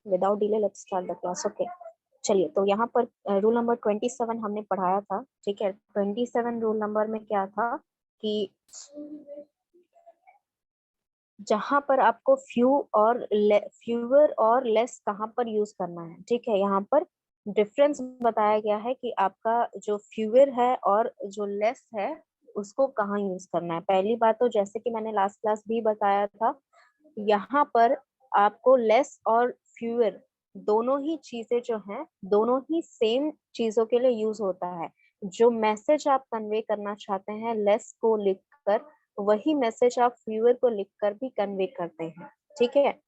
Without delay let's start the class. Okay, चलिए। तो यहाँ पर रूल नंबर 27 हमने पढ़ाया था, ठीक है। 27 रूल नंबर में क्या था कि जहां पर आपको फ्यूअर और लेस कहाँ पर यूज करना है, ठीक है। यहाँ पर डिफरेंस बताया गया है कि आपका जो फ्यूअर है और जो लेस है उसको कहाँ यूज करना है। पहली बात तो जैसे कि मैंने लास्ट क्लास भी बताया था, यहाँ पर आपको लेस और फ्यूअर दोनों ही चीजें जो हैं, दोनों ही सेम चीजों के लिए यूज होता है। जो मैसेज आप कन्वे करना चाहते हैं लेस को लिखकर, वही मैसेज आप फ्यूअर को लिखकर भी कन्वे करते हैं, ठीक है।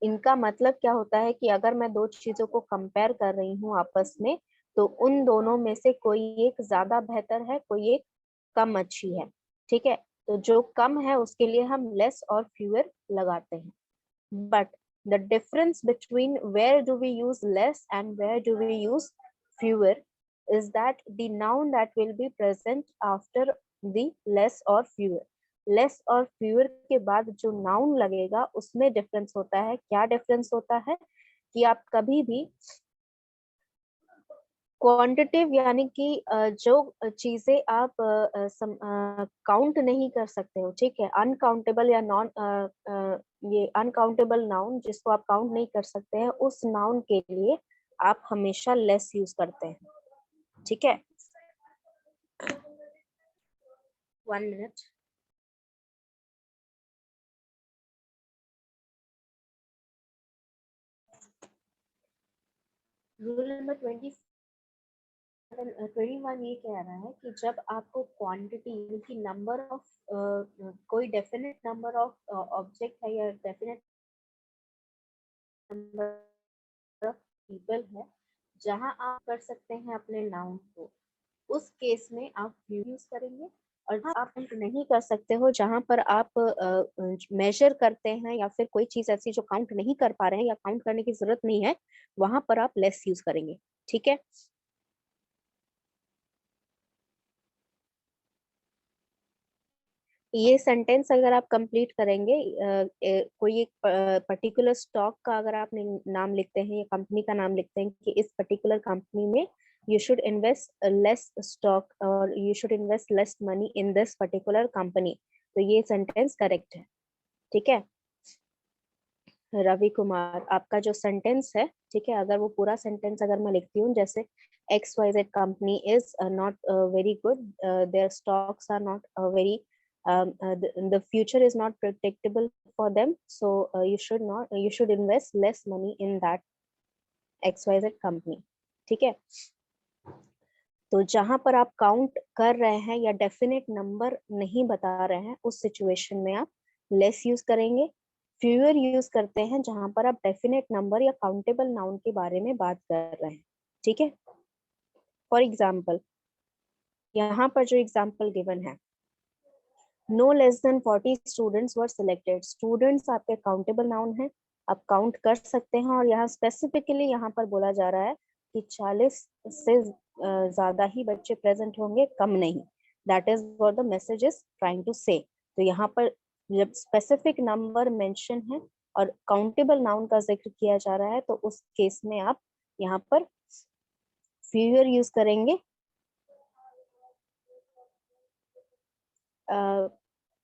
इनका मतलब क्या होता है कि अगर मैं दो चीजों को कंपेयर कर रही हूँ आपस में, तो उन दोनों में से कोई एक ज्यादा बेहतर है, कोई एक कम अच्छी है, ठीक है। तो जो कम है उसके लिए हम लेस और फ्यूअर लगाते हैं। But the difference between where do we use less and where do we use fewer is that the noun that will be present after the less or fewer. Less और fewer के बाद जो noun लगेगा उसमें difference होता है। क्या difference होता है कि आप कभी भी क्वांटिटिव यानी कि जो चीजें आप काउंट नहीं कर सकते हो, ठीक है, अनकाउंटेबल या नॉन ये अनकाउंटेबल नाउन जिसको आप काउंट नहीं कर सकते हैं, उस नाउन के लिए आप हमेशा लेस यूज करते हैं, ठीक है। 1 मिनट। रूल नंबर 21 ये कह रहा है कि जब आपको क्वांटिटी की नंबर ऑफ कोई डेफिनेट नंबर ऑफ ऑब्जेक्ट है या डेफिनेट नंबर ऑफ पीपल है जहां आप कर सकते हैं अपने नाउन को, उस केस में आप यूज करेंगे। और आप काउंट नहीं कर सकते हो, जहां पर आप मेजर करते हैं या फिर कोई चीज ऐसी जो काउंट नहीं कर पा रहे हैं या काउंट करने की जरूरत नहीं है, वहां पर आप लेस यूज करेंगे, ठीक है। ये सेंटेंस अगर आप कंप्लीट करेंगे, कोई एक पर्टिकुलर स्टॉक का अगर आप नाम लिखते हैं या कंपनी का नाम लिखते हैं कि इस पर्टिकुलर कंपनी में you should invest less stock और you should invest less money in this particular company, तो ये सेंटेंस करेक्ट है, ठीक है। रवि कुमार, आपका जो सेंटेंस है, ठीक है, अगर वो पूरा सेंटेंस अगर मैं लिखती हूँ जैसे XYZ company is not very good, their stocks are not very the future is not predictable for them, so you should invest less money in that XYZ company, ठीक है। तो जहां पर आप काउंट कर रहे हैं या डेफिनेट नंबर नहीं बता रहे हैं, उस सिचुएशन में आप लेस यूज करेंगे। फ्यूअर यूज करते हैं जहां पर आप डेफिनेट नंबर या काउंटेबल नाउन के बारे में बात कर रहे हैं, ठीक है। फॉर एग्जाम्पल, यहाँ पर जो एग्जाम्पल गिवन है, no less than 40 students were selected. Students आपके काउंटेबल नाउन है, आप काउंट कर सकते हैं। और यहाँ स्पेसिफिकली यहाँ पर बोला जा रहा है कि 40 से ज्यादा ही बच्चे प्रेजेंट होंगे, कम नहीं। That is what the message is trying to say. तो यहाँ पर जब स्पेसिफिक नंबर मेंशन है और काउंटेबल नाउन का जिक्र किया जा रहा है, तो उस केस में आप यहाँ पर फ्यूअर यूज करेंगे।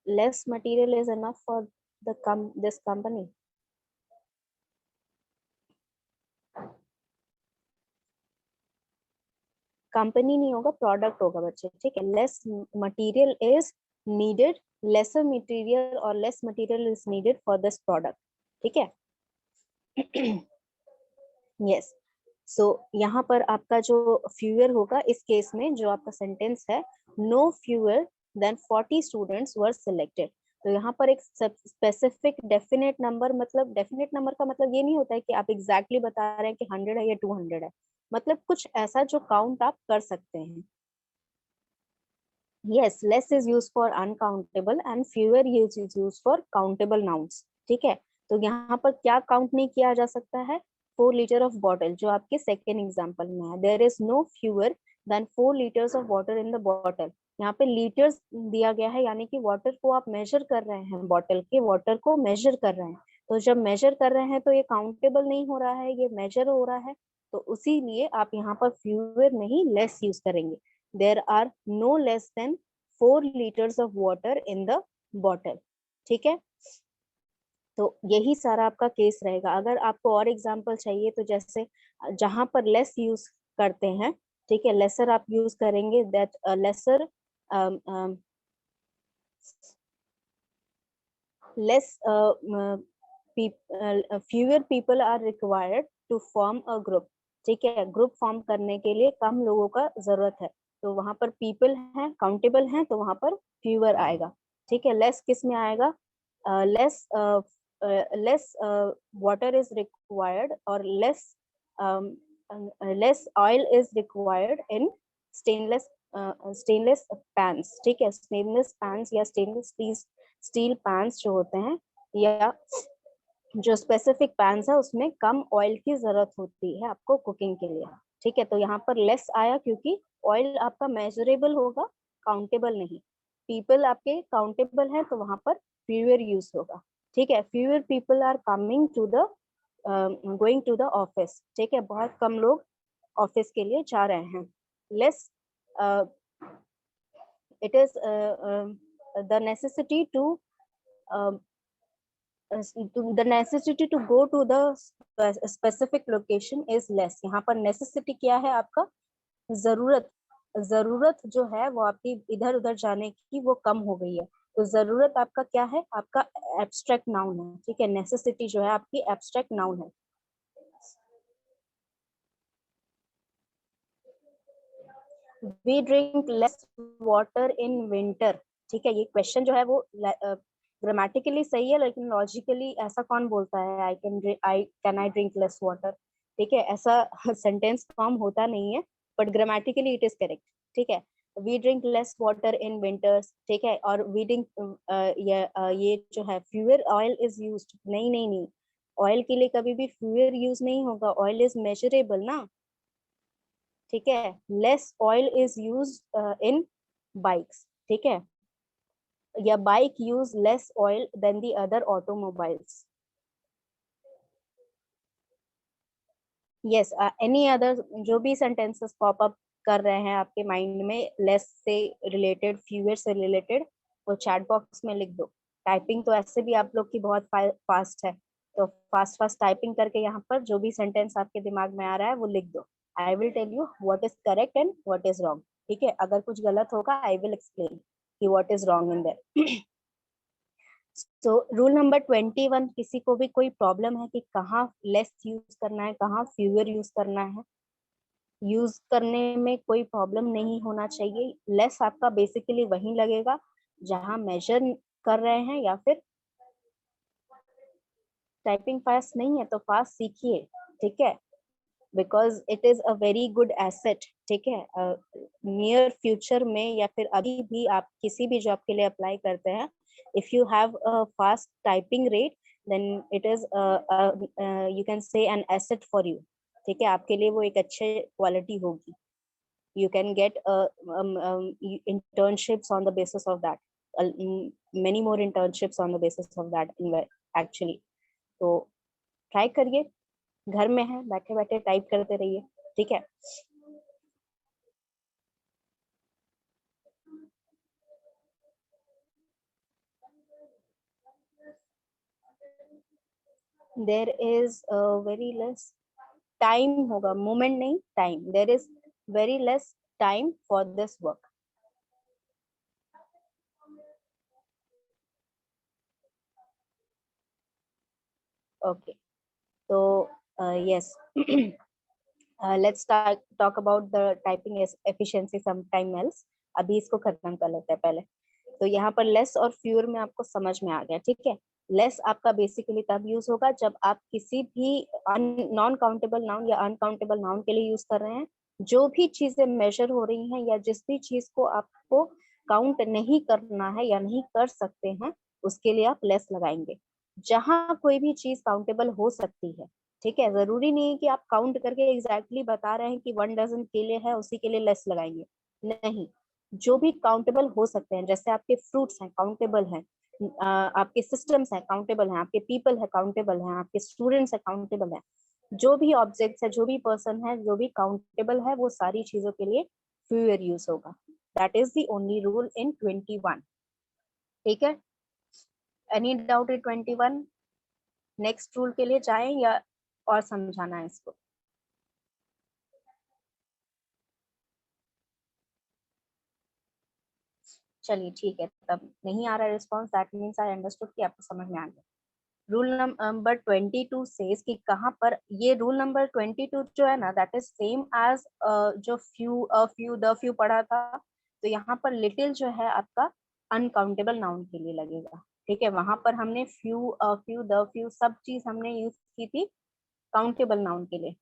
less material is enough for this company. Company नहीं होगा, प्रोडक्ट होगा बच्चे, ठीक है। Less material is needed, lesser material और less material is needed for this product, ठीक है। यस, सो यहाँ पर आपका जो फ्यूअर होगा इस केस में, जो आपका सेंटेंस है, no fewer than 40 students were selected. तो यहाँ पर एक स्पेसिफिक डेफिनेट नंबर, मतलब डेफिनेट नंबर का मतलब ये नहीं होता है कि आप एग्जैक्टली बता रहे हैं कि 100 है या 200 है, मतलब कुछ ऐसा जो काउंट आप कर सकते हैं। yes, less is used for uncountable and fewer is used for countable nouns, ठीक है। तो यहाँ पर क्या काउंट नहीं किया जा सकता है? 4 लीटर ऑफ बॉटल, जो आपके सेकेंड एग्जाम्पल में है, there is no fewer than 4 litres of water in the bottle. यहाँ पे लीटर्स दिया गया है, यानी कि वाटर को आप मेजर कर रहे हैं, बॉटल के वाटर को मेजर कर रहे हैं, तो जब मेजर कर रहे हैं तो ये काउंटेबल नहीं हो रहा है, ये मेजर हो रहा है, तो उसी लिए आप यहाँ पर फ्यूअर नहीं लेस यूज करेंगे। There are no less than 4 litres of water in the bottle. ठीक है, तो यही सारा आपका केस रहेगा। अगर आपको और एग्जांपल चाहिए तो जैसे जहां पर लेस यूज करते हैं, ठीक है, लेसर आप यूज करेंगे, that lesser less fewer people are required to form a group। ठीक है, ग्रुप फॉर्म करने के लिए कम लोगों का जरूरत है, तो वहां पर पीपल हैं, काउंटेबल हैं, तो वहां पर फ्यूअर आएगा। ठीक है, लेस किस में आएगा? Less less water is required और less less oil is required in stainless stainless pans. ठीक है, स्टेनलेस पैन्स या स्टेनलेस स्टील पैन्स जो होते हैं, या जो स्पेसिफिक पैन्स है, उसमें कम ऑयल की जरूरत होती है आपको कुकिंग के लिए। ठीक है, तो यहाँ पर लेस आया क्योंकि ऑयल आपका मेजरेबल होगा, काउंटेबल नहीं। पीपल आपके काउंटेबल हैं, तो वहां पर फ्यूअर यूज होगा। ठीक है, fewer people are coming to the going to the office. ठीक है, बहुत कम लोग ऑफिस के लिए जा रहे हैं। Less it is the necessity to the necessity to go to the specific location is less। यहाँ पर necessity क्या है आपका? जरूरत। जरूरत जो है वो आपकी इधर उधर जाने की वो कम हो गई है, तो जरूरत आपका क्या है? आपका एब्स्ट्रैक्ट नाउन है। ठीक है, नेसेसिटी जो है आपकी एब्स्ट्रैक्ट नाउन है। We drink less water in winter। ठीक है, ये क्वेश्चन जो है वो ग्रामेटिकली सही है, लेकिन लॉजिकली ऐसा कौन बोलता है can I drink less water? ठीक है, ऐसा सेंटेंस फॉर्म होता नहीं है, but grammatically it is correct. ठीक है, we drink less water in winters. ठीक है, और वी ड्रिंक ये जो है फ्यूअर ऑयल इज यूज्ड। नहीं नहीं नहीं, ऑयल के लिए कभी भी फ्यूअर यूज नहीं होगा, ऑयल इज मेजरेबल ना। ठीक है, less oil is use in bikes. ठीक है, या bike use less oil than the other automobiles. Yes, any other जो भी सेंटेंसेस पॉप अप कर रहे हैं आपके माइंड में लेस से रिलेटेड, फ्यूअर से रिलेटेड, वो चैट बॉक्स में लिख दो। टाइपिंग तो ऐसे भी आप लोग की बहुत फास्ट है, तो फास्ट फास्ट टाइपिंग करके यहाँ पर जो भी सेंटेंस आपके दिमाग में आ रहा है वो लिख दो। I will tell you what is correct and what is wrong. ठीक है, अगर कुछ गलत होगा आई विल एक्सप्लेन कि what is wrong in there. तो रूल नंबर 21, किसी को भी कोई प्रॉब्लम है कि कहाँ लेस यूज करना है, कहाँ फ्यूअर यूज करना है, यूज करने में कोई प्रॉब्लम नहीं होना चाहिए। लेस आपका बेसिकली वहीं लगेगा जहां मेजर कर रहे हैं, या फिर टाइपिंग फास्ट नहीं है तो फास्ट सीखिए। ठीक है, because it is a very good asset. ठीक है, नियर फ्यूचर में या फिर अभी भी आप किसी भी जॉब के लिए अप्लाई करते हैं, if you have a fast typing rate, then it is you can say an asset for you। ठीक है, आपके लिए वो एक अच्छे क्वालिटी होगी। you can get internships on the basis of that, many more internships on the basis of that actually। तो try करिए, घर में है बैठे बैठे टाइप करते रहिए। ठीक है, there is very less time होगा, मोमेंट नहीं, time. There is very less time for this work. Okay, तो yes, let's talk about the typing efficiency some time else. अभी इसको खत्म कर लेते हैं पहले। तो यहाँ पर लेस और फ्यूअर में आपको समझ में आ गया। ठीक है, लेस आपका बेसिकली तब यूज होगा जब आप किसी भी नॉन काउंटेबल नाउन या अनकाउंटेबल नाउन के लिए यूज कर रहे हैं। जो भी चीजें मेजर हो रही हैं या जिस भी चीज को आपको काउंट नहीं करना है या नहीं कर सकते हैं, उसके लिए आप लेस लगाएंगे। जहां कोई भी चीज काउंटेबल हो सकती है, ठीक है, जरूरी नहीं है कि आप काउंट करके एग्जैक्टली बता रहे हैं कि 1 डजन केले हैं उसी के लिए लेस लगाएंगे। नहीं, जो भी काउंटेबल हो सकते हैं, जैसे आपके फ्रूट्स हैं काउंटेबल हैं, आपके सिस्टम्स अकाउंटेबल हैं, आपके पीपल अकाउंटेबल हैं, आपके स्टूडेंट्स अकाउंटेबल हैं, जो भी ऑब्जेक्ट्स है, जो भी पर्सन है, जो भी काउंटेबल है, वो सारी चीजों के लिए फ्यूअर यूज होगा। That is the only rule in 21। ठीक है, any doubt in 21? Next rule के लिए जाएं या और समझाना है इसको? चलिए ठीक है, तब नहीं आ रहा response, that means I understood कि आपको समझ में आ गया। रूल नंबर 22 सेज कि कहाँ पर, ये रूल नंबर 22 जो है ना, दैट इज सेम एज जो फ्यू, फ्यू, द फ्यू पढ़ा था। तो यहाँ पर लिटिल जो है आपका अनकाउंटेबल नाउन के लिए लगेगा। ठीक है, वहां पर हमने फ्यू, फ्यू, द फ्यू सब चीज हमने यूज की थी काउंटेबल नाउन के लिए।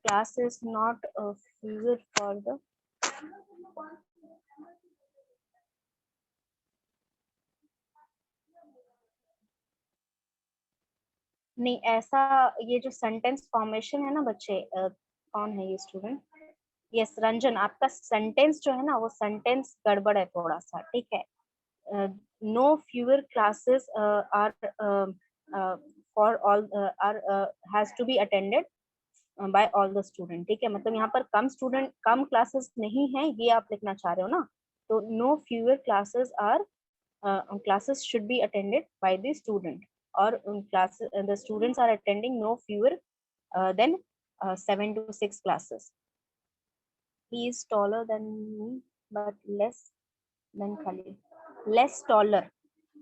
Class is not fewer for the, नहीं ऐसा, ये जो सेंटेंस फॉर्मेशन है ना बच्चे, कौन है ये स्टूडेंट? यस रंजन, आपका सेंटेंस जो है ना, वो सेंटेंस गड़बड़ है थोड़ा सा। ठीक है, no fewer classes are for all, are has to be attended by all the student. ठीक है, मतलब यहाँ पर कम स्टूडेंट, कम क्लासेस नहीं है, ये आप लिखना चाह रहे हो ना। तो no fewer classes are, classes should be attended by the student, or classes, the students are attending no fewer than 7 to 6 classes. He is taller than me but less than Khalil. Less taller,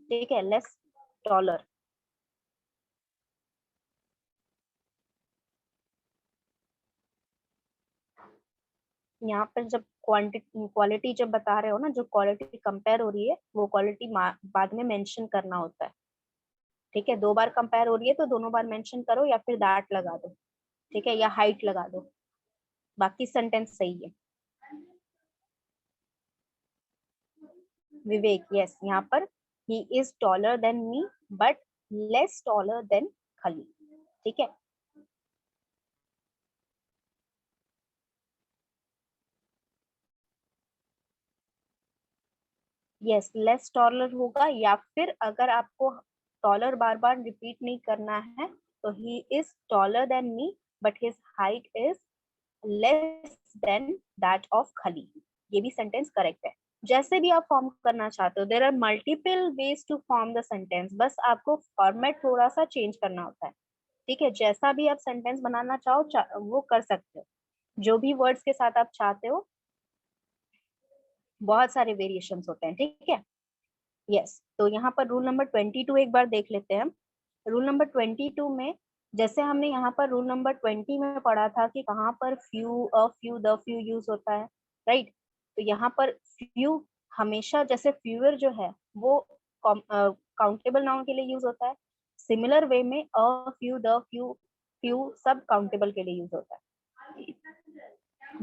ठीक है, less taller। यहाँ पर जब quantity quality जब बता रहे हो ना, जो क्वालिटी कंपेयर हो रही है, वो क्वालिटी बाद में मेंशन करना होता है। ठीक है, 2 बार कंपेयर हो रही है तो दोनों बार मेंशन करो, या फिर दैट लगा दो। ठीक है, या हाइट लगा दो, बाकी सेंटेंस सही है। विवेक, यस, यहाँ पर he is taller than me but less taller than खली। ठीक है, यस लेस टॉलर होगा, या फिर अगर आपको टॉलर बार बार रिपीट नहीं करना है तो he is taller than me but his height is less than that of खली। ये भी सेंटेंस करेक्ट है। जैसे भी आप फॉर्म करना चाहते हो, there are multiple ways to form the sentence, बस आपको फॉर्मेट थोड़ा सा चेंज करना होता है। ठीक है, जैसा भी आप सेंटेंस बनाना चाहो वो कर सकते हो, जो भी वर्ड्स के साथ आप चाहते हो। बहुत सारे वेरिएशंस होते हैं। ठीक है, यस, तो यहाँ पर रूल नंबर 22 एक बार देख लेते हैं हम। रूल नंबर 22 में, जैसे हमने यहाँ पर रूल नंबर 20 में पढ़ा था कि कहाँ पर few, a few, the few use होता है, राइट। तो यहाँ पर फ्यू हमेशा, जैसे फ्यूअर जो है वो काउंटेबल नाउन के लिए यूज होता है, सिमिलर वे में a few, the few, few सब काउंटेबल के लिए यूज होता है।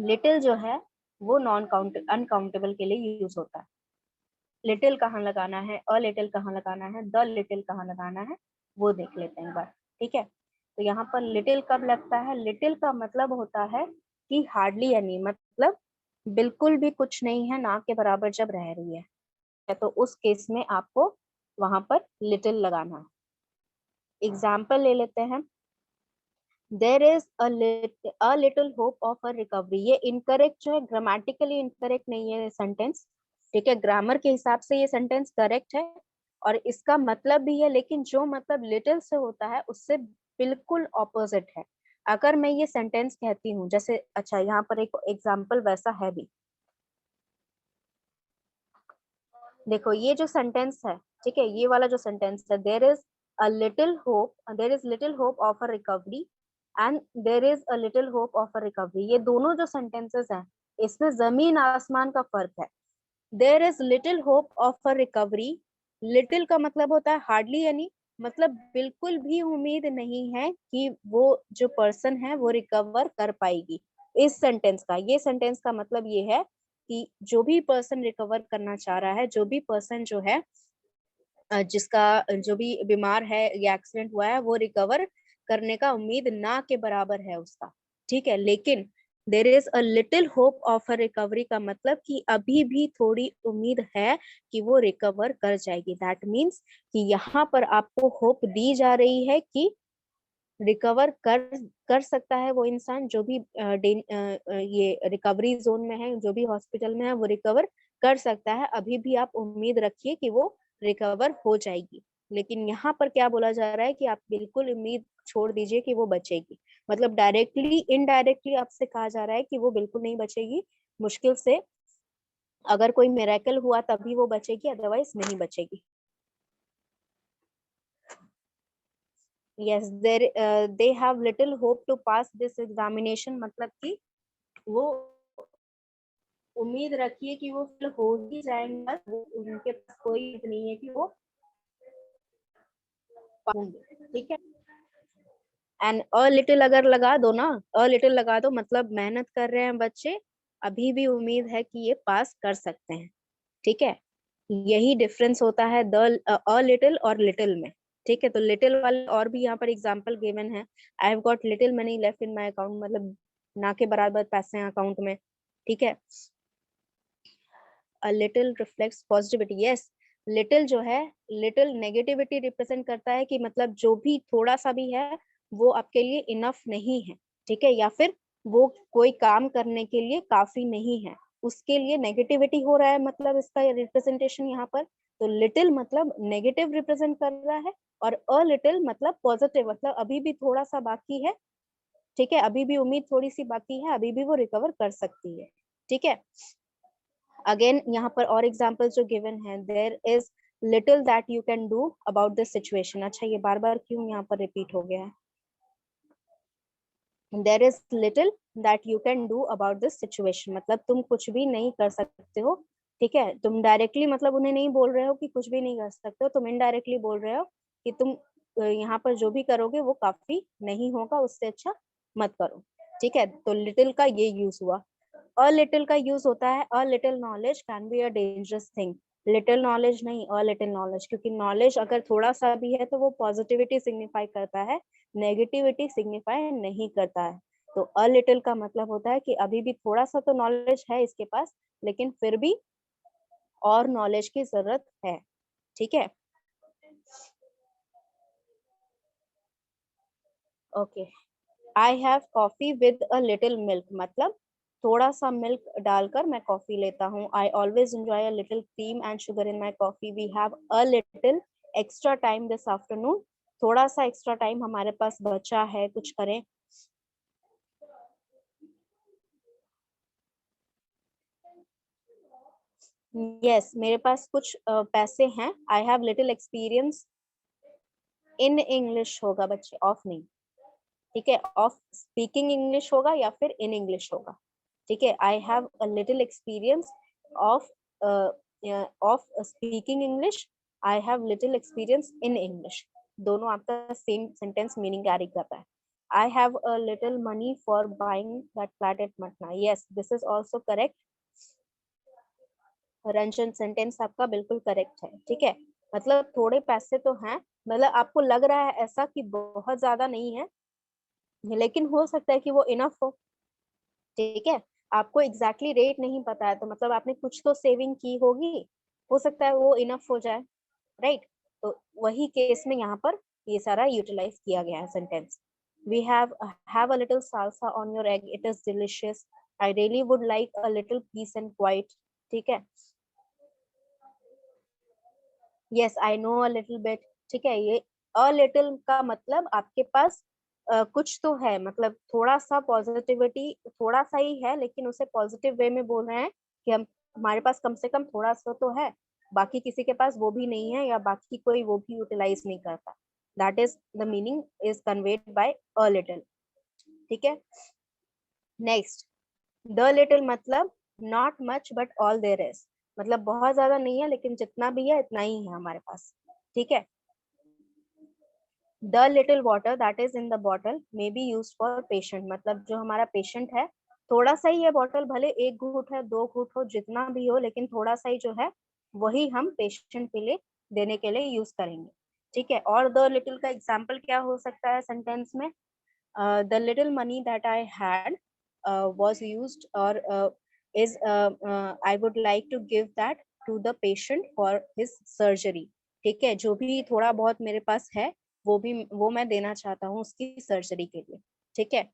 लिटिल जो है वो नॉन काउंट अनकाउंटेबल के लिए यूज होता है। लिटिल कहाँ लगाना है, अ लिटिल कहाँ लगाना है, द लिटिल कहाँ लगाना है, वो देख लेते हैं एक बार। ठीक है, तो यहाँ पर लिटिल कब लगता है? लिटिल का मतलब होता है कि हार्डली एनी, मतलब बिल्कुल भी कुछ नहीं है, ना के बराबर जब रह रही है, तो उस केस में आपको वहां पर लिटिल लगाना है। एग्जाम्पल ले लेते हैं। देर is a little hope of a recovery. ये इनकरेक्ट जो है, ग्रामेटिकली इनकरेक्ट नहीं है सेंटेंस। ठीक है, ग्रामर के हिसाब से ये सेंटेंस करेक्ट है और इसका मतलब भी है, लेकिन जो मतलब लिटिल से होता है उससे बिल्कुल ऑपोजिट है। अगर मैं ये सेंटेंस कहती हूँ, जैसे, अच्छा यहाँ पर एक एग्जाम्पल वैसा है भी, देखो ये जो सेंटेंस है, ठीक है, ये वाला जो सेंटेंस है, देर is a little hope, there is little hope of a recovery and there is a little hope of a recovery, ये दोनों जो सेंटेंसेस हैं, इसमें जमीन आसमान का फर्क है। There is little hope of a recovery, little का मतलब होता है हार्डली यानी, मतलब बिल्कुल भी उम्मीद नहीं है कि वो जो पर्सन है वो रिकवर कर पाएगी। इस सेंटेंस का, ये सेंटेंस का मतलब ये है कि जो भी पर्सन रिकवर करना चाह रहा है, जो भी पर्सन जो है, जिसका जो भी बीमार है या एक्सीडेंट हुआ है, वो रिकवर करने का उम्मीद ना के बराबर है उसका। ठीक है, लेकिन there is a little hope of a recovery का मतलब कि अभी भी थोड़ी उम्मीद है कि वो रिकवर कर जाएगी। दैट मीन्स कि यहाँ पर आपको होप दी जा रही है कि रिकवर कर सकता है वो इंसान जो भी ये रिकवरी जोन में है, जो भी हॉस्पिटल में है, वो रिकवर कर सकता है। अभी भी आप उम्मीद रखिए कि वो रिकवर हो जाएगी। लेकिन यहाँ पर क्या बोला जा रहा है कि आप बिल्कुल उम्मीद छोड़ दीजिए कि वो बचेगी। मतलब डायरेक्टली इनडायरेक्टली आपसे कहा जा रहा है कि वो बिल्कुल नहीं बचेगी। मुश्किल से अगर कोई मिरेकल हुआ तभी वो बचेगी, अदरवाइज नहीं बचेगी। yes they have little hope to pass this examination, मतलब कि वो उम्मीद रखिए कि वो फिर हो ही जाएंगे, वो उनके पास कोई उम्मीद नहीं है कि वो पाएंगे। ठीक है, एंड अ लिटिल अगर लगा दो ना, अ लिटिल लगा दो मतलब मेहनत कर रहे हैं बच्चे, अभी भी उम्मीद है कि ये पास कर सकते हैं। ठीक है, यही डिफरेंस होता है द अ लिटिल और लिटिल में। ठीक है, तो लिटिल वाले और भी यहाँ पर एग्जांपल गिवन है। I have got little money left in my account, मतलब ना के बराबर पैसे हैं अकाउंट में। ठीक है, a little reflects positivity. Yes, little जो है, लिटिल नेगेटिविटी रिप्रेजेंट करता है कि मतलब जो भी थोड़ा सा भी है वो आपके लिए इनफ नहीं है। ठीक है, या फिर वो कोई काम करने के लिए काफी नहीं है, उसके लिए नेगेटिविटी हो रहा है, मतलब इसका रिप्रेजेंटेशन यहाँ पर। तो लिटिल मतलब नेगेटिव रिप्रेजेंट कर रहा है, और अ लिटिल मतलब पॉजिटिव, मतलब अभी भी थोड़ा सा बाकी है। ठीक है, अभी भी उम्मीद थोड़ी सी बाकी है, अभी भी वो रिकवर कर सकती है। ठीक है, अगेन यहाँ पर और एग्जांपल्स जो गिवन है, there is little that you can do about this situation. अच्छा, ये बार बार क्यों यहाँ पर रिपीट हो गया है? There is little that you can do about this situation, मतलब तुम कुछ भी नहीं कर सकते हो। ठीक है, तुम डायरेक्टली मतलब उन्हें नहीं बोल रहे हो कि कुछ भी नहीं कर सकते हो, तुम इनडायरेक्टली बोल रहे हो कि तुम यहाँ पर जो भी करोगे वो काफी नहीं होगा, उससे अच्छा मत करो। ठीक है, तो लिटिल का ये यूज हुआ। अ लिटिल का यूज होता है a little knowledge can be a dangerous thing. Little knowledge नहीं, अ लिटिल नॉलेज, क्योंकि नॉलेज अगर थोड़ा सा भी है तो वो पॉजिटिविटी सिग्निफाई करता है, नेगेटिविटी सिग्निफाई नहीं करता है। तो अ लिटिल का मतलब होता है कि अभी भी थोड़ा सा तो नॉलेज है इसके पास, लेकिन फिर भी और नॉलेज की जरूरत है। ठीक है, okay. I have coffee with a little milk, मतलब थोड़ा सा मिल्क डालकर मैं कॉफी लेता हूँ। I always enjoy a little cream and sugar in my coffee. We have a little extra time this afternoon, थोड़ा सा एक्स्ट्रा टाइम हमारे पास बचा है, कुछ करें। यस, मेरे पास कुछ पैसे हैं। आई have little experience in English होगा बच्चे, ऑफ नहीं। ठीक है, ऑफ स्पीकिंग इंग्लिश होगा या फिर इन इंग्लिश होगा। ठीक है, I have a little experience of of speaking English, I have little experience in English, दोनों आपका सेम सेंटेंस मीनिंग कैरी करता है। I have a little money for buying that flat at मटना। Yes, this is also correct. Ranjan, sentence आपका बिल्कुल correct है। ठीक है, मतलब थोड़े पैसे तो हैं, मतलब आपको लग रहा है ऐसा कि बहुत ज्यादा नहीं है, लेकिन हो सकता है कि वो इनफ हो। ठीक है, आपको एग्जैक्टली रेट नहीं पता है, तो मतलब आपने कुछ तो सेविंग की होगी, हो सकता है वो इनफ हो जाए। राइट, तो वही केस में यहाँ पर ये सारा यूटिलाइज किया गया है sentence. We have a little salsa on your egg, it is delicious. I really would like a little peace and quiet. ठीक है, yes I know a little bit. ठीक है, ये अ लिटिल का मतलब आपके पास कुछ तो है, मतलब थोड़ा सा पॉजिटिविटी, थोड़ा सा ही है, लेकिन उसे पॉजिटिव वे में बोल रहे हैं कि हम, हमारे पास कम से कम थोड़ा सा तो है, बाकी किसी के पास वो भी नहीं है, या बाकी कोई वो भी यूटिलाइज नहीं करता। That is the meaning is conveyed by a little. ठीक है, नेक्स्ट, द लिटिल मतलब not much but all there is, मतलब बहुत ज्यादा नहीं है लेकिन जितना भी है इतना ही है हमारे पास। ठीक है, the little water that is in the bottle may be use for patient, मतलब जो हमारा पेशेंट है, थोड़ा सा ही है बॉटल, भले एक घूंट है, दो घूंट हो, जितना भी हो, लेकिन थोड़ा सा ही जो है वही हम पेशेंट के लिए देने के लिए यूज करेंगे। ठीक है, और द लिटिल का एग्जाम्पल क्या हो सकता है सेंटेंस में? The little money that I had was used or is I would like to give that to the patient for his surgery. ठीक है, जो भी थोड़ा बहुत मेरे पास है वो मैं देना चाहता हूँ उसकी सर्जरी के लिए. ठीक है,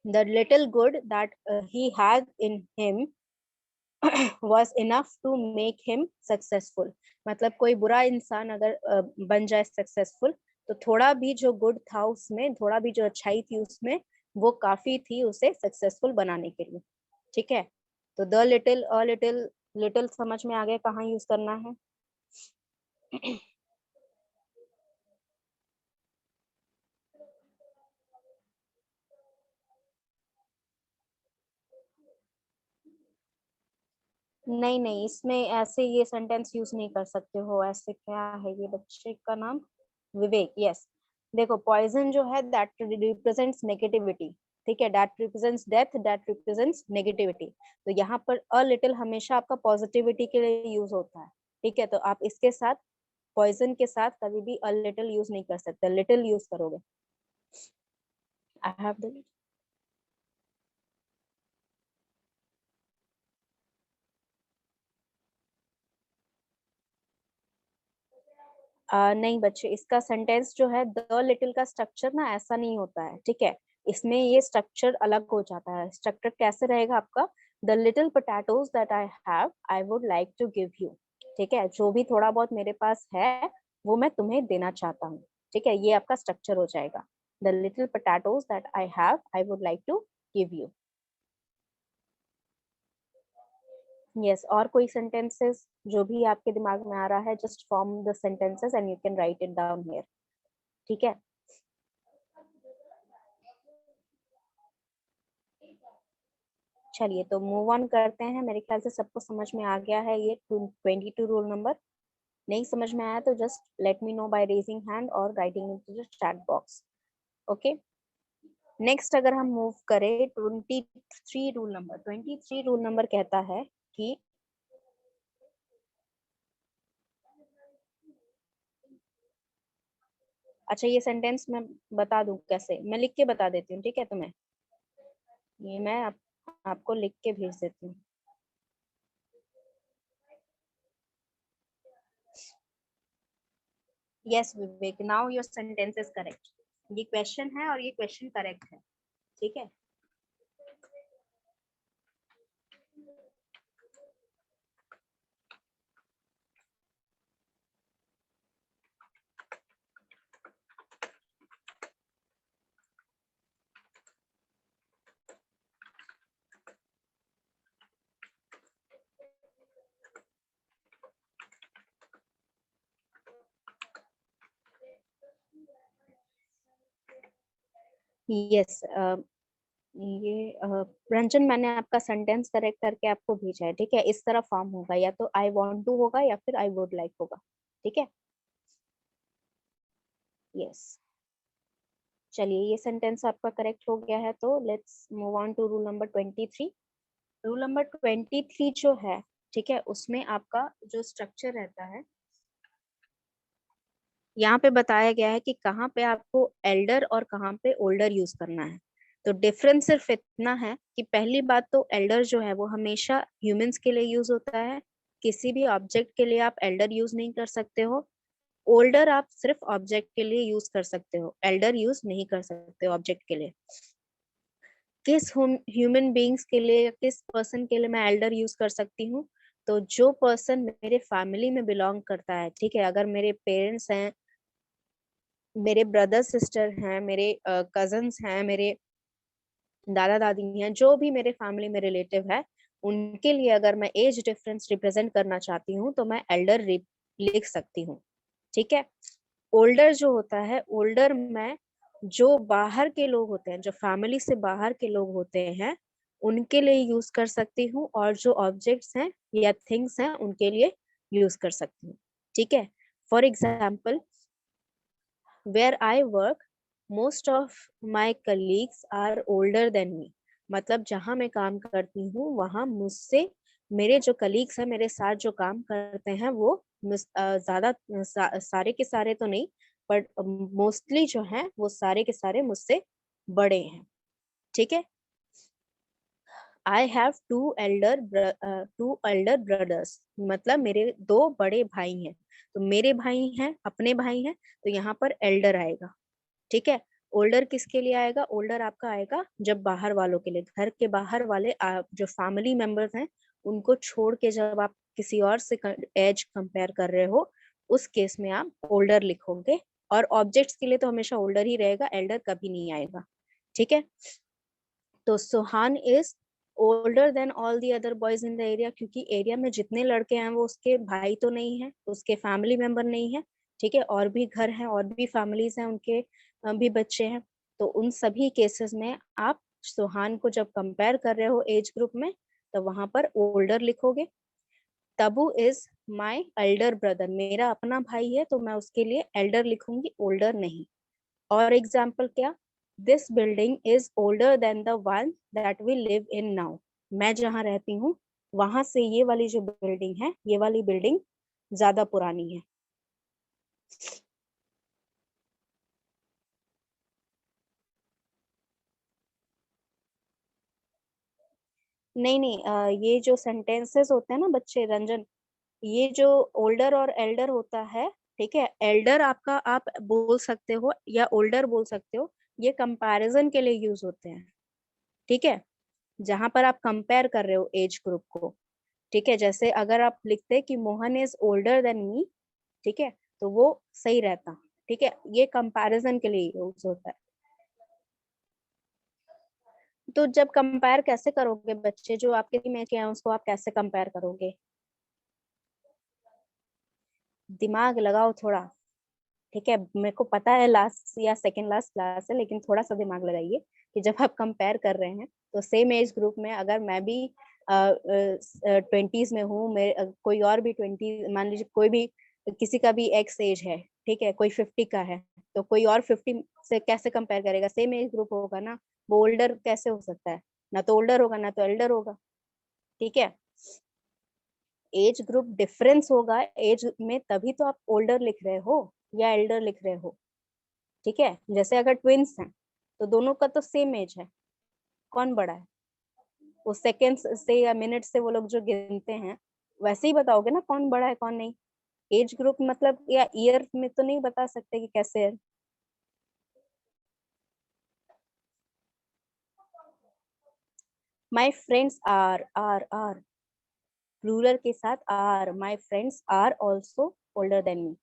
the little good that he had in him was enough to make him successful. मतलब कोई बुरा इंसान अगर बन जाए सक्सेसफुल तो थोड़ा भी जो गुड था उसमें, थोड़ा भी जो अच्छाई थी उसमें, वो काफी थी उसे सक्सेसफुल बनाने के लिए. ठीक है, तो the little, a little, little समझ में आ गया कहाँ यूज करना है. नहीं नहीं, इसमें ऐसे ये सेंटेंस यूज नहीं कर सकते हो. ऐसे क्या है ये बच्चे का नाम? विवेक. यस, देखो पॉइजन जो है दैट रिप्रेजेंट्स नेगेटिविटी. ठीक है, that represents death, that represents negativity. तो यहाँ पर अ लिटिल हमेशा आपका पॉजिटिविटी के लिए यूज होता है. ठीक है, तो आप इसके साथ पॉइजन के साथ कभी भी अ लिटिल यूज नहीं कर सकते, लिटिल यूज करोगे. आई हैव द नहीं बच्चे, इसका सेंटेंस जो है द लिटिल का स्ट्रक्चर ना ऐसा नहीं होता है. ठीक है, इसमें ये स्ट्रक्चर अलग हो जाता है. स्ट्रक्चर कैसे रहेगा आपका? The little potatoes that I have I would like to give you. ठीक है, जो भी थोड़ा बहुत मेरे पास है वो मैं तुम्हें देना चाहता हूँ. ठीक है, ये आपका स्ट्रक्चर हो जाएगा. The little potatoes that I have I would like to give you. Yes, और कोई सेंटेंसेस जो भी आपके दिमाग में आ रहा है, just form the sentences and you can write it down here. ठीक है, चलिए तो मूव ऑन करते हैं. मेरे ख्याल से सबको समझ में आ गया है ये 22 रूल नंबर. नहीं समझ में आया तो just let me know by raising hand और writing into the chat box. Okay, next अगर हम मूव करें 23 रूल नंबर कहता है कि अच्छा, ये सेंटेंस मैं बता दूं कैसे, मैं लिख के बता देती हूँ. ठीक है, तुम्हें ये मैं आपको लिख के भेज देती हूँ. Yes Vivek, now your sentence is correct. ये क्वेश्चन है और ये क्वेश्चन करेक्ट है. ठीक है, यस. ये रंजन, मैंने आपका सेंटेंस करेक्ट करके आपको भेजा है. ठीक है, इस तरह फॉर्म होगा, या तो आई वांट टू होगा या फिर आई वुड लाइक होगा. ठीक है, यस. चलिए, ये सेंटेंस आपका करेक्ट हो गया है तो let's move on to rule number 23. Rule number 23 जो है, ठीक है, उसमें आपका जो स्ट्रक्चर रहता है, यहाँ पे बताया गया है कि कहाँ पे आपको एल्डर और कहाँ पे ओल्डर यूज करना है. तो डिफरेंस सिर्फ इतना है कि पहली बात तो एल्डर जो है वो हमेशा ह्यूमंस के लिए यूज होता है. किसी भी ऑब्जेक्ट के लिए आप एल्डर यूज नहीं कर सकते हो. ओल्डर आप सिर्फ ऑब्जेक्ट के लिए यूज कर सकते हो, एल्डर यूज नहीं कर सकते ऑब्जेक्ट के लिए. किस ह्यूमन बीइंग्स के लिए या किस पर्सन के लिए मैं एल्डर यूज कर सकती हूँ? तो जो पर्सन मेरे फैमिली में बिलोंग करता है. ठीक है, अगर मेरे पेरेंट्स हैं, मेरे ब्रदर सिस्टर हैं, मेरे कजन्स हैं, मेरे दादा दादी हैं, जो भी मेरे फैमिली में रिलेटिव है, उनके लिए अगर मैं एज डिफरेंस रिप्रेजेंट करना चाहती हूँ तो मैं एल्डर लिख सकती हूँ. ठीक है, ओल्डर जो होता है, ओल्डर में जो बाहर के लोग होते हैं, जो फैमिली से बाहर के लोग होते हैं, उनके लिए यूज कर सकती हूँ, और जो ऑब्जेक्ट्स हैं या थिंग्स हैं उनके लिए यूज कर सकती हूँ. ठीक है, for example, where I work, most of my colleagues are older than me. मतलब जहाँ मैं काम करती हूँ वहाँ मुझसे मेरे जो कलीग्स हैं, मेरे साथ जो काम करते हैं, वो ज्यादा सारे के सारे तो नहीं, बट मोस्टली जो है वो सारे के सारे मुझसे बड़े हैं. ठीक है, I have two elder brothers, मतलब मेरे दो बड़े भाई हैं। तो मेरे भाई हैं, अपने भाई हैं, तो यहाँ पर एल्डर आएगा। ठीक है। ओल्डर किसके लिए आएगा? ओल्डर आपका आएगा जब बाहर वालों के लिए, घर के बाहर वाले जो फैमिली मेंबर्स हैं उनको छोड़ के जब आप किसी और से एज कंपेयर कर रहे हो, उस केस में आप ओल्डर लिखोगे। और ऑब्जेक्ट्स के लिए तो हमेशा ओल्डर ही रहेगा, एल्डर कभी नहीं आएगा। ठीक है। तो Suhan is older than all the other boys in the area, क्योंकि एरिया में जितने लड़के हैं वो उसके भाई तो नहीं है, उसके फैमिली मेंबर नहीं है। ठीक है। और भी घर हैं और भी फैमिलीज हैं, उनके भी बच्चे हैं। तो उन सभी केसेस में आप सुहान को जब कंपेयर कर रहे हो एज ग्रुप में, तो वहां पर ओल्डर लिखोगे। Tabu is my elder brother, मेरा अपना भाई है तो मैं उसके लिए एल्डर लिखूंगी, ओल्डर नहीं। और एग्जाम्पल क्या? This building is older than the one that we live in now, मैं जहाँ रहती हूँ वहां से ये वाली जो बिल्डिंग है, ये वाली बिल्डिंग ज्यादा पुरानी है। नहीं नहीं, ये जो सेंटेंसेस होते हैं ना बच्चे, रंजन, ये जो ओल्डर और एल्डर होता है, ठीक है, एल्डर आपका आप बोल सकते हो या ओल्डर बोल सकते हो, ये कंपैरिजन के लिए यूज होते हैं। ठीक है। जहां पर आप कंपेयर कर रहे हो एज ग्रुप को। ठीक है। जैसे अगर आप लिखते हैं कि मोहन इज ओल्डर देन मी, ठीक है, तो वो सही रहता। ठीक है। ये कंपैरिजन के लिए यूज होता है। तो जब कंपेयर कैसे करोगे बच्चे, जो आपके में क्या है उसको आप कैसे कंपेयर करोगे? दिमाग लगाओ थोड़ा। ठीक है। मेरे को पता है लास्ट या सेकंड लास्ट क्लास है, लेकिन थोड़ा सा दिमाग लगाइए कि जब आप कंपेयर कर रहे हैं तो सेम एज ग्रुप में अगर मैं भी 20s में हूँ, कोई और भी 20, मान लीजिए कोई भी, किसी का भी एक्स एज है, ठीक है, कोई 50 का है, तो कोई और 50 से कैसे कंपेयर करेगा? सेम एज ग्रुप होगा ना, वो ओल्डर कैसे हो सकता है? ना तो ओल्डर होगा ना तो एल्डर होगा। ठीक है। एज ग्रुप डिफरेंस होगा एज में, तभी तो आप ओल्डर लिख रहे हो या एल्डर लिख रहे हो। ठीक है। जैसे अगर ट्विंस हैं तो दोनों का तो सेम एज है, कौन बड़ा है? वो सेकेंड्स से या मिनट से वो लोग जो गिनते हैं, वैसे ही बताओगे ना कौन बड़ा है कौन नहीं। एज ग्रुप मतलब या ईयर में तो नहीं बता सकते कि कैसे है। माई फ्रेंड्स आर रूलर के साथ आर, my friends are also older than me.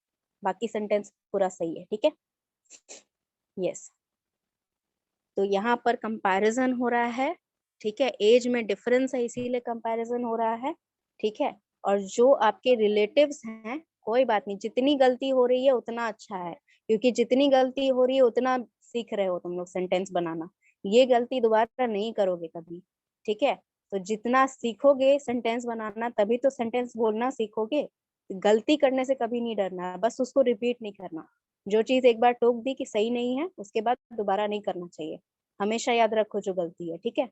बाकी सेंटेंस पूरा सही है। ठीक है। यस। तो यहाँ पर कंपैरिजन हो रहा है। ठीक है। एज में डिफरेंस है इसीलिए कंपैरिजन हो रहा है। ठीक है। और जो आपके रिलेटिव्स हैं, कोई बात नहीं, जितनी गलती हो रही है उतना अच्छा है, क्योंकि जितनी गलती हो रही है उतना सीख रहे हो तुम लोग सेंटेंस बनाना। ये गलती दोबारा नहीं करोगे कभी। ठीक है। तो जितना सीखोगे सेंटेंस बनाना, तभी तो सेंटेंस बोलना सीखोगे। गलती करने से कभी नहीं डरना है, बस उसको रिपीट नहीं करना। जो चीज एक बार टोक दी कि सही नहीं है, उसके बाद दोबारा नहीं करना चाहिए। हमेशा याद रखो जो गलती है। ठीक है।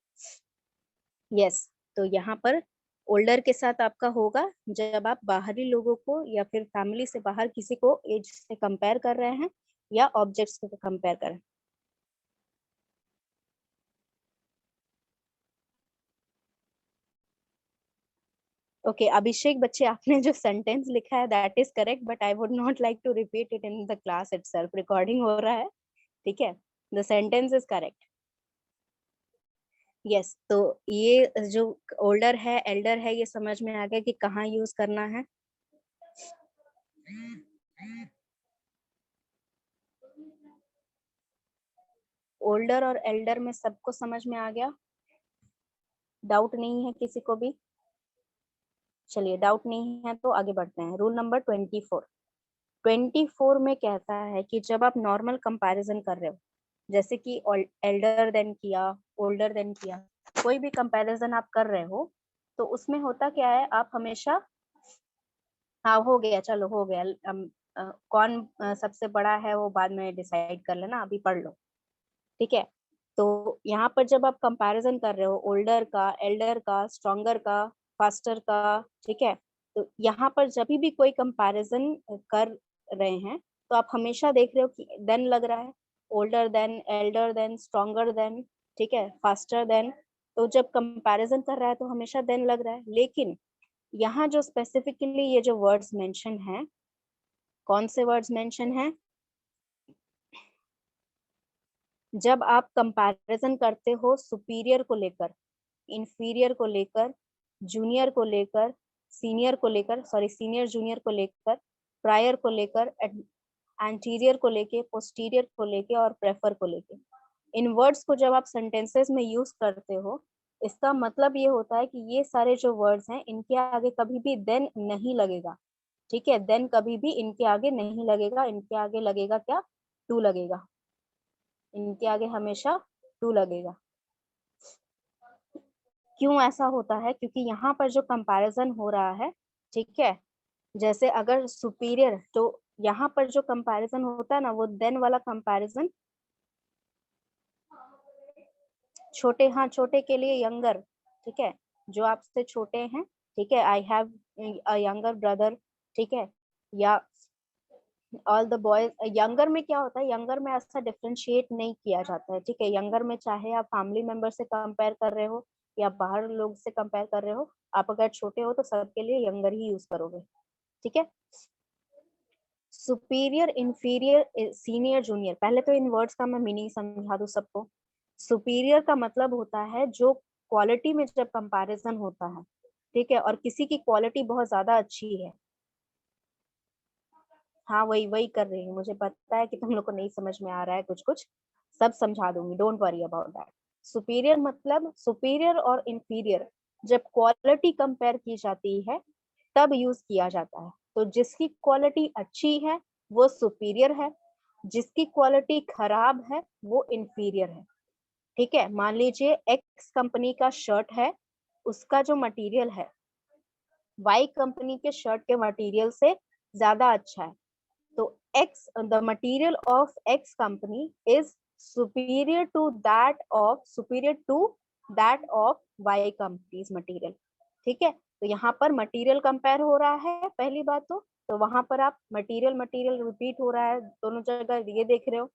यस। तो यहाँ पर ओल्डर के साथ आपका होगा जब आप बाहरी लोगों को या फिर फैमिली से बाहर किसी को एज से कंपेयर कर रहे हैं या ऑब्जेक्ट्स को कंपेयर कर रहे हैं। ओके अभिषेक बच्चे, आपने जो सेंटेंस लिखा है that is correct, but I would not like to repeat it in the class itself, recording हो रहा है। ठीक है। The sentence is correct. Yes. तो ये जो ओल्डर है एल्डर है, ये समझ में आ गया कि कहाँ यूज करना है। ओल्डर और एल्डर में सबको समझ में आ गया? डाउट नहीं है किसी को भी? चलिए, डाउट नहीं है तो आगे बढ़ते हैं। Rule number 24। 24 में कहता है कि जब आप नॉर्मल कंपैरिजन कर रहे हो, जैसे कि एल्डर देन किया, ओल्डर देन किया, कोई भी कंपैरिजन आप कर रहे हो, तो उसमें होता क्या है, आप हमेशा, हाँ हो गया, चलो हो गया, कौन सबसे बड़ा है वो बाद में डिसाइड कर लेना, अभी पढ़ लो। ठीक है। तो यहाँ पर जब आप कंपैरिजन कर रहे हो ओल्डर का, एल्डर का, स्ट्रॉन्गर का, फास्टर का, ठीक है, तो यहाँ पर जब भी कोई कंपैरिजन कर रहे हैं तो आप हमेशा देख रहे हो कि देन लग रहा है, older than, elder than, stronger than, ठीक है, फास्टर देन, तो जब कंपैरिजन कर रहा है तो हमेशा देन लग रहा है। लेकिन यहाँ जो स्पेसिफिकली ये जो वर्ड्स मेंशन हैं, कौन से वर्ड्स मेंशन हैं? जब आप कंपैरिजन करते हो सुपीरियर को लेकर, इंफीरियर को लेकर, जूनियर को लेकर, सीनियर को लेकर, सॉरी सीनियर जूनियर को लेकर, प्रायर को लेकर, एंटीरियर को लेके, पोस्टीरियर को लेके और प्रेफर को लेके, इन वर्ड्स को जब आप सेंटेंसेस में यूज करते हो, इसका मतलब ये होता है कि ये सारे जो वर्ड्स हैं इनके आगे कभी भी देन नहीं लगेगा। ठीक है, देन कभी भी इनके आगे नहीं लगेगा, इनके आगे लगेगा क्या? टू लगेगा, इनके आगे हमेशा टू लगेगा। क्यों ऐसा होता है? क्योंकि यहाँ पर जो कंपैरिजन हो रहा है, ठीक है, जैसे अगर सुपीरियर, तो यहाँ पर जो कंपैरिजन होता है ना, वो देन वाला कंपैरिजन छोटे, हाँ छोटे के लिए यंगर, ठीक है, जो आपसे छोटे हैं, ठीक है, I have a younger brother, ठीक है, या ऑल द बॉयज। यंगर में क्या होता है, यंगर में ऐसा डिफरेंशिएट नहीं किया जाता है, ठीक है, यंगर में चाहे आप फैमिली मेंबर से कंपेयर कर रहे हो या बाहर लोग से कंपेयर कर रहे हो, आप अगर छोटे हो तो सबके लिए यंगर ही यूज करोगे, ठीक है। सुपीरियर, इंफीरियर, सीनियर, जूनियर, पहले तो इन वर्ड्स का मैं मीनिंग समझा दूं सबको। सुपीरियर का मतलब होता है जो क्वालिटी में जब कंपैरिजन होता है, ठीक है, और किसी की क्वालिटी बहुत ज्यादा अच्छी है, हाँ वही वही कर रही हूँ, मुझे पता है कि तुम लोग को नहीं समझ में आ रहा है, कुछ कुछ सब समझा दूंगी, don't worry about that. Superior मतलब, सुपीरियर और इंफीरियर जब क्वालिटी कंपेयर की जाती है तब यूज किया जाता है। तो जिसकी क्वालिटी अच्छी है वो सुपीरियर है, जिसकी क्वालिटी खराब है वो इंफीरियर है, ठीक है। मान लीजिए एक्स कंपनी का शर्ट है, उसका जो मटेरियल है वाई कंपनी के शर्ट के मटेरियल से ज्यादा अच्छा है, तो X, the material of X company is superior to that of Y company's material, ठीक है। तो यहाँ पर मटेरियल कंपेयर हो रहा है पहली बात, तो वहां पर आप मटेरियल मटेरियल रिपीट हो रहा है दोनों जगह, ये देख रहे हो।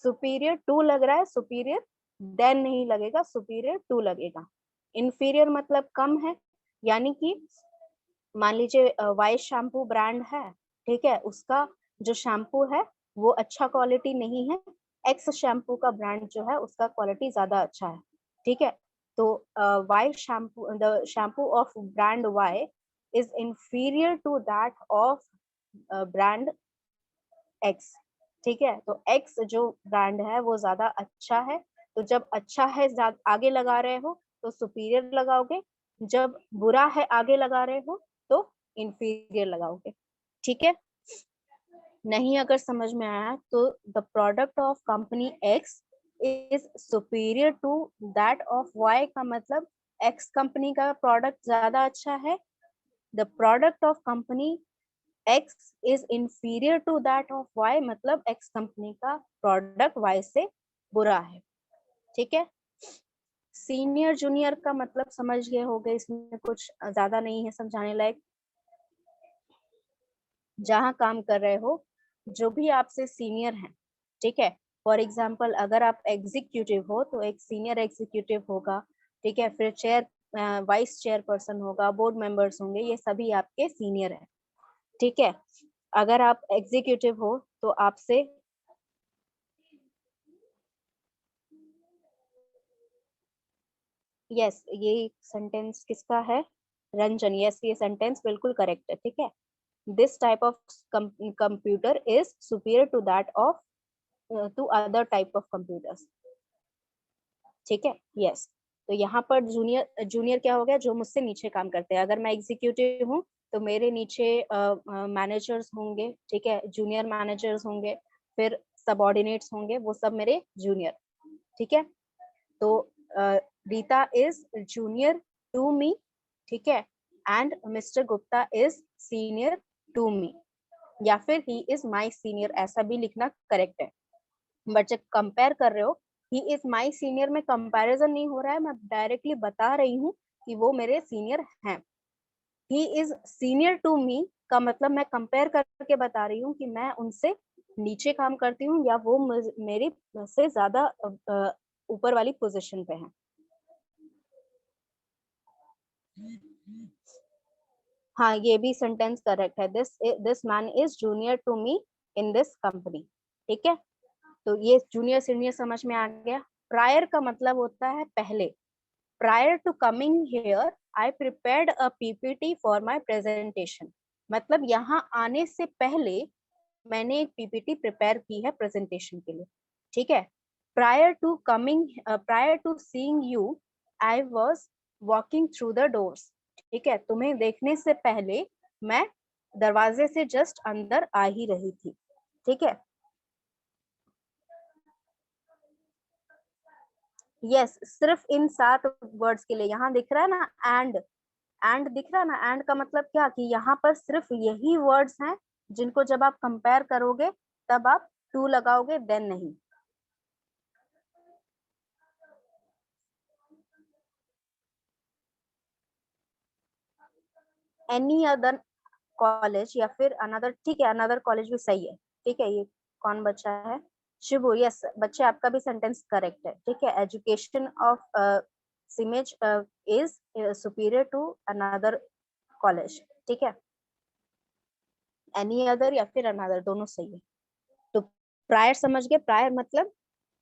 सुपीरियर टू लग रहा है, सुपीरियर देन नहीं लगेगा, सुपीरियर टू लगेगा। इंफीरियर मतलब कम है, यानी कि मान लीजिए वाई शैम्पू ब्रांड है, ठीक है, उसका जो शैम्पू है वो अच्छा क्वालिटी नहीं है, एक्स शैम्पू का ब्रांड जो है उसका क्वालिटी ज्यादा अच्छा है, ठीक है। तो Y shampoo, the shampoo of brand Y is inferior to that of brand X, ठीक है। तो एक्स जो ब्रांड है वो ज्यादा अच्छा है, तो जब अच्छा है आगे लगा रहे हो तो सुपीरियर लगाओगे, जब बुरा है आगे लगा रहे हो तो इंफीरियर लगाओगे, ठीक है। नहीं अगर समझ में आया तो the product of company X is superior to that of Y का मतलब एक्स कंपनी का प्रोडक्ट ज्यादा अच्छा है, the product of company X is inferior to that of Y मतलब एक्स कंपनी का प्रोडक्ट वाई से बुरा है, ठीक है। सीनियर जूनियर का मतलब समझ गए होंगे, इसमें कुछ ज्यादा नहीं है समझाने लायक। जहाँ काम कर रहे हो, जो भी आपसे सीनियर हैं, ठीक है, फॉर एग्जाम्पल अगर आप एग्जीक्यूटिव हो तो एक सीनियर एग्जीक्यूटिव होगा, ठीक है, फिर चेयर वाइस चेयरपर्सन होगा, बोर्ड मेंबर्स होंगे, ये सभी आपके सीनियर है, ठीक है। अगर आप एग्जीक्यूटिव हो तो आपसे यस, ये सेंटेंस किसका है? रंजन, यस ये सेंटेंस बिल्कुल करेक्ट है, ठीक है। This type of computer is superior to that of to other type of computers, ठीक है, यस। तो यहाँ पर जूनियर, जूनियर क्या हो गया? जो मुझसे नीचे काम करते हैं। अगर मैं एग्जीक्यूटिव हूँ तो मेरे नीचे मैनेजर्स होंगे, ठीक है, जूनियर मैनेजर्स होंगे, फिर सबऑर्डिनेट्स होंगे, वो सब मेरे जूनियर, ठीक है। तो Rita is junior to me, ठीक है, and mister Gupta is senior to me, या फिर ही इज माई सीनियर, ऐसा भी लिखना करेक्ट है। बट जब कंपेयर कर रहे हो, ही इज माई सीनियर में कंपैरिजन नहीं हो रहा है, मैं डायरेक्टली बता रही हूँ कि वो मेरे सीनियर हैं। He is senior to me का मतलब मैं कंपेयर करके बता रही हूँ कि मैं उनसे नीचे काम करती हूँ या वो मेरी से ज्यादा ऊपर वाली पोजीशन पे है, हाँ, ये भी सेंटेंस करेक्ट है। This man is junior to me in this company. ठीक है, तो ये जूनियर सीनियर समझ में आ गया। प्रायर का मतलब होता है पहले। Prior to coming here I prepared a PPT for my presentation. मतलब यहाँ आने से पहले मैंने एक पीपीटी प्रिपेयर की है प्रेजेंटेशन के लिए। ठीक है, prior to seeing you I was walking through the doors. ठीक है, तुम्हें देखने से पहले मैं दरवाजे से जस्ट अंदर आ ही रही थी। ठीक है, यस, सिर्फ इन 7 वर्ड्स के लिए। यहाँ दिख रहा है ना एंड दिख रहा है ना। एंड का मतलब क्या कि यहाँ पर सिर्फ यही वर्ड्स हैं जिनको जब आप कंपेयर करोगे तब आप टू लगाओगे, देन नहीं। एनी अदर कॉलेज या फिर अनदर, ठीक है, अनदर कॉलेज भी सही है। ठीक है, ये कौन बचा है? शिबू, यस बच्चे, आपका भी सेंटेंस करेक्ट है। ठीक है, education of CIMAGE is superior to another college. ठीक है, एनी अदर या फिर अनदर दोनों सही है। तो प्रायर समझ गए, प्रायर मतलब